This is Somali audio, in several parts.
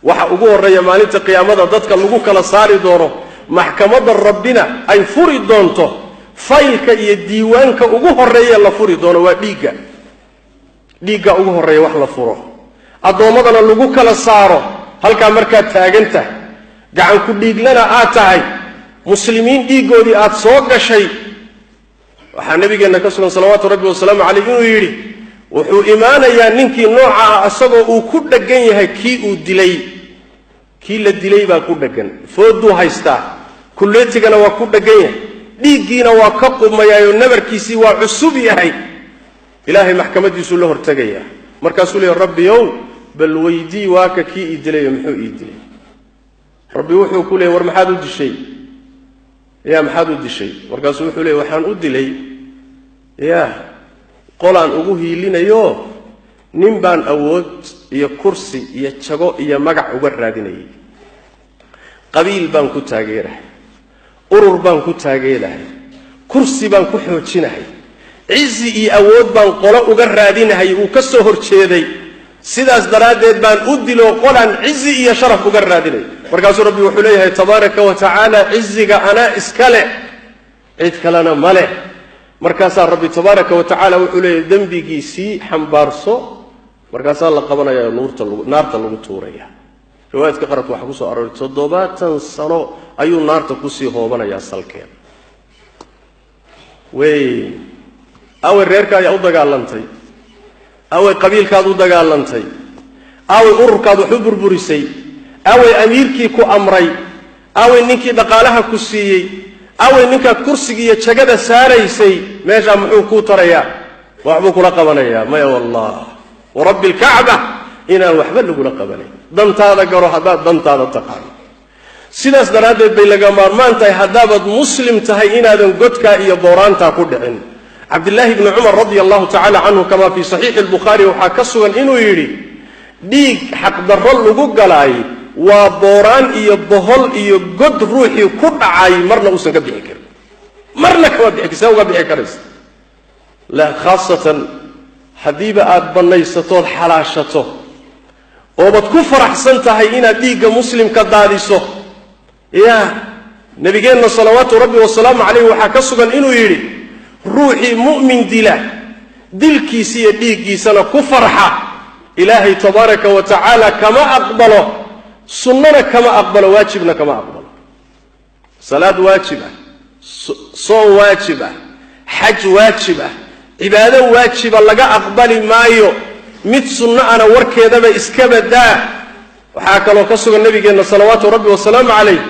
waxa ugu horeeya maalinta qiyaamada dadka lagu kala saari doono maxkamadda rabbina ay furi doonto faylka iyo diiwaanka ugu horeeya la furi doono waa dhiigga ugu horeeya wax la furo addoommadana lagu kala saaro halkaa markaad taagan tahay gacan ku dhiiglana aad tahay muslimiin dhiiggoodii aad soo gashay waxaa nabigeenna ka sugan salawaatu rabbi wasalaamu calayh inuu yidhi wuxuu imaanayaa ninkii nooca ah isagoo uu ku dheggan yahay kii uu dilay kii la dilay baa ku dheggan fooduu haystaa kulleetigana waa ku dheggan yahay dhiiggiina waa ka qubmayaayo nabarkiisii waa cusub yahay ilaahay maxkamadiisuu la hortegayaa markaasuu leeyahy rabbiyow bal weydii waaka kii ii dilayo muxuu ii dilay rabbi wuxuu ku leeyay war maxaad u dishay maxaad u dishay markaasuu wuxuu leeyay waxaan u dilay qolaan ugu hiilinayo nin baan awood iyo kursi iyo jago iyo magac uga raadinayay qabiil baan ku taageerahay urur baan ku taageerahay kursi baan ku xoojinahay cizi iyo awood baan qolo uga raadinahay uu ka soo horjeeday sidaas daraaddeed baan u dilo qolaan cizi iyo sharaf uga raadinay markaasuu rabbi wuxuu leeyahay tabaaraka wa tacaala ciziga anaa iska leh cid kalena ma leh markaasaa rabbi tabaaraka wa tacaala wuxuu leeyahay dembigiisii xambaarso markaasaa la qabanayaa naarta lagu tuuraya riwaayadka qaradka waxaa kusoo arooray 70 sano ayuu naarta kusii hoobanayaa salkeeda away reerka ayaa u dagaalantay away qabiilkaad u dagaalantay away ururkaad wax u burburisay away amiirkii ku amray away ninkii dhaqaalaha ku siiyey away ninkaad kursiga iyo jagada saaraysay meesha muxuu ku tarayaa waxbuu kula qabanayaa maya wallah warabbi alkacba inaan waxba lagula qabanay dantaada garo haddaad dantaada taqaano sidaas daraaddeed bay laga maarmaan tahay haddaabad muslim tahay inaadan godkaa iyo booraantaa ku dhicin cabdillaahi bni cumar radia allahu tacala canhu kamaa fii saxiixi albukhaari waxaa ka sugan inuu yidhi dhiig xaqdarro lagu galaay waa booraan iyo bohol iyo god ruuxii ku dhacay marna uusan ka bixi karin marna kama bixi karsa uga bixi karaysa la khaasatan haddiiba aada bannaysatood xalaashato oobad ku faraxsan tahay inaad dhiigga muslimka daadiso nabigeenna salawaatu rabbi wasalaamu calayh waxaa ka sugan inuu yidhi ruuxii mu'min dila dilkiisa iyo dhiiggiisana ku farxa ilaahay tabaaraka wa tacaala kama aqbalo sunnana kama aqbalo waajibna kama aqbalo salaad waajib ah soon waajib ah xaj waajib ah cibaado waajiba laga aqbali maayo mid sunno ana warkeedaba iska badaa waxaa kaloo ka sugan nabigeenna salawaatu rabbi wasalaamu calayh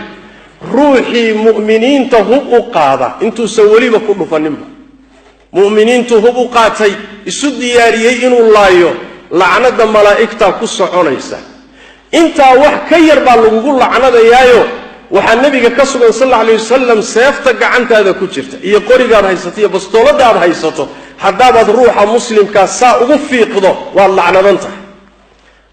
ruuxii mu'miniinta hub u qaada intuusan weliba ku dhufaninba mu'miniintu hub u qaatay isu diyaariyey inuu laayo lacnada malaa'igta ku soconaysa intaa wax ka yar baa lagugu lacnadayaayo waxaa nabiga ka sugan sallallahu alayhi wasallam seefta gacantaada ku jirta iyo qorigaad haysato iyo bastooladaad haysato haddaad ruuxa muslimka saa ugu fiiqdo waa lacnadan tahay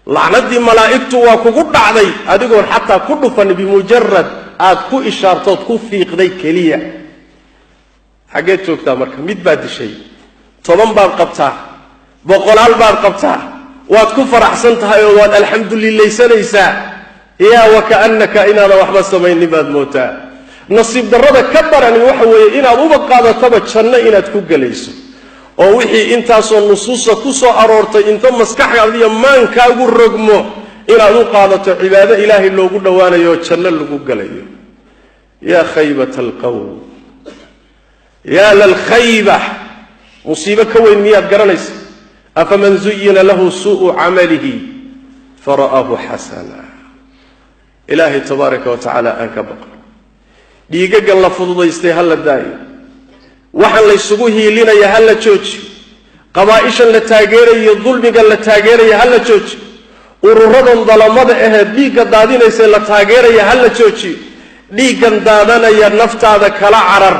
lacnadii malaa'igtu waa kugu dhacday adigoon xataa ku dhufan bimujarrad aad ku ishaartood ku fiiqday keliya xageed joogtaa marka mid baad dishay 10 baad qabtaa 100 baad qabtaa waad ku faraxsan tahay oo waad alxamdulillaysanaysaa wakaannaka inaada waxba samaynin baad mootaa nasiib darrada ka darani waxa weeye inaad uba qaadataba janno inaad ku gelayso oo wixii intaasoo nusuusa ku soo aroortay inta maskaxdaada iyo maankaagu rogmo inaad u qaadato cibaado ilaahay loogu dhowaanayo janno lagu galayo yaa khaybata alqawm yaa lalkhayba musiibo ka weyn miyaad garanaysa afaman zuyina lahu suu'u camalihi fara'aahu xasana ilaahay tabaaraka wa tacaala aan ka baqo dhiigagan la fududaystay ha la daayo waxaan laysugu hiilinaya ha la joojiyo qabaa'ishan la taageerayo dulmigan la taageeraya ha la joojiyo ururadan dalamada ahee dhiigga daadinaysa la taageeraya ha la joojiyo dhiiggan daadanaya naftaada kala carar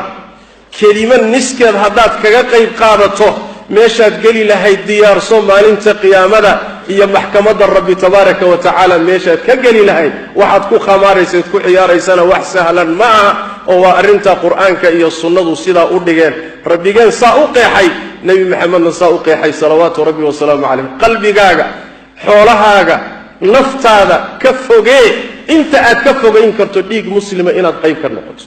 kelima niskeed haddaad kaga qayb qaadato meeshaad geli lahayd diyaarso maalinta qiyaamada iyo maxkamadda rabbi tabaaraka wa tacaala meeshaad ka geli lahayd waxaad ku khamaaraysayd ku ciyaaraysana wax sahlan ma aha oo waa arrinta qur'aanka iyo sunnadu sidaa u dhigeen rabbigeen saa u qeexay nebi maxamedna saa u qeexay salawaatu rabbi wasalaamu calayh qalbigaaga xoolahaaga naftaada ka fogee inta aad ka fogayn karto dhiig muslima inaad qayb ka noqoto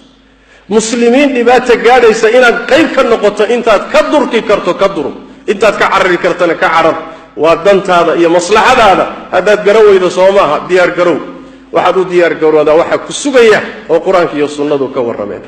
muslimiin dhibaata gaadhaysa inaad qayb ka noqoto intaad ka durki karto ka duro intaad ka carari kartana ka carar waa dantaada iyo maslaxadaada haddaad garan weydo soo maaha diyaar garow waxaad u diyaar garowdaa waxaa ku sugaya oo qur-aanka iyo sunnadu ka warrameen